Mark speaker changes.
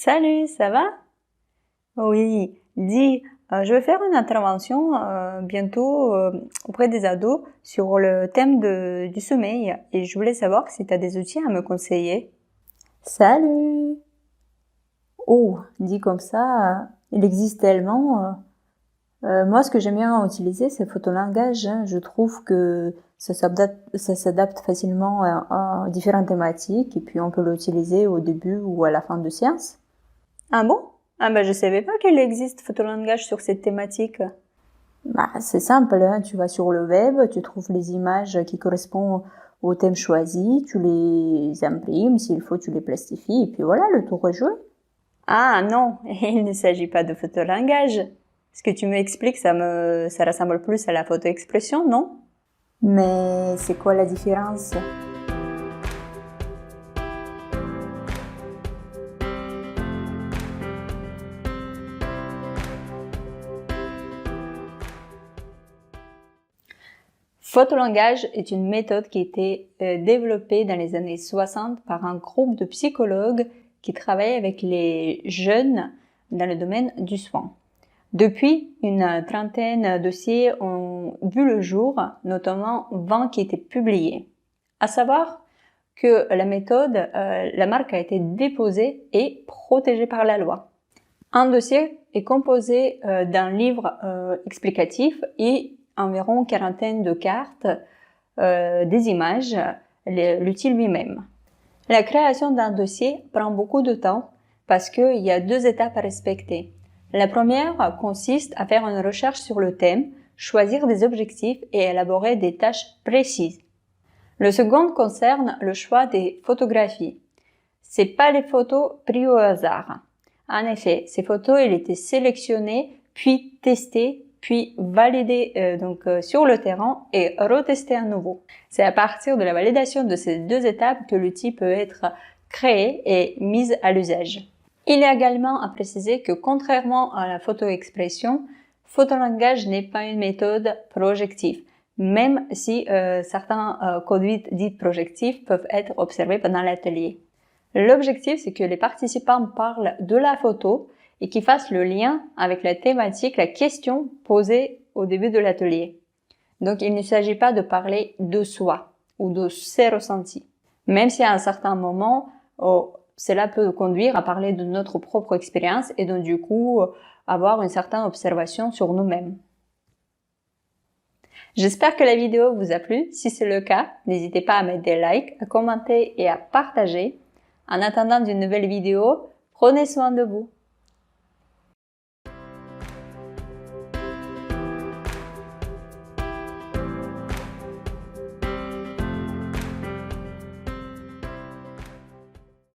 Speaker 1: Salut, ça va? Oui, dis, je vais faire une intervention bientôt auprès des ados sur le thème du sommeil et je voulais savoir si tu as des outils à me conseiller. Salut! Oh, dit comme ça, il existe tellement. Moi, ce que j'aime bien utiliser, c'est photolangage. Je trouve que ça s'adapte facilement à différentes thématiques et puis on peut l'utiliser au début ou à la fin de séance. Ah bon? Ah bah je savais pas qu'il existe photolangage sur cette thématique. Bah c'est simple, hein. Tu vas sur le web, tu trouves les images qui correspondent au thème choisi, tu les imprimes, s'il faut tu les plastifies et puis voilà, le tour est joué. Ah non, il ne s'agit pas de photolangage. Ce que tu m'expliques, ça ressemble plus à la photo-expression, non? Mais c'est quoi la différence? Photolangage est une méthode qui a été développée dans les années 60 par un groupe de psychologues qui travaillaient avec les jeunes dans le domaine du soin. Depuis, une trentaine de dossiers ont vu le jour, notamment 20 qui étaient publiés. À savoir que la méthode, la marque a été déposée et protégée par la loi. Un dossier est composé d'un livre explicatif et environ quarantaine de cartes, des images, l'outil lui-même. La création d'un dossier prend beaucoup de temps parce qu'il y a 2 étapes à respecter. La première consiste à faire une recherche sur le thème, choisir des objectifs et élaborer des tâches précises. Le second concerne le choix des photographies. C'est pas les photos prises au hasard. En effet, ces photos, elles étaient sélectionnées, puis testées, puis validées sur le terrain et retestées à nouveau. C'est à partir de la validation de ces 2 étapes que l'outil peut être créé et mis à l'usage. Il est également à préciser que contrairement à la photo-expression, photolangage n'est pas une méthode projective, même si certains conduites dites projectives peuvent être observées pendant l'atelier. L'objectif, c'est que les participants parlent de la photo et qu'ils fassent le lien avec la thématique, la question posée au début de l'atelier. Donc, il ne s'agit pas de parler de soi ou de ses ressentis. Même si à un certain moment, cela peut conduire à parler de notre propre expérience et donc du coup, avoir une certaine observation sur nous-mêmes. J'espère que la vidéo vous a plu. Si c'est le cas, n'hésitez pas à mettre des likes, à commenter et à partager. En attendant d'une nouvelle vidéo, prenez soin de vous.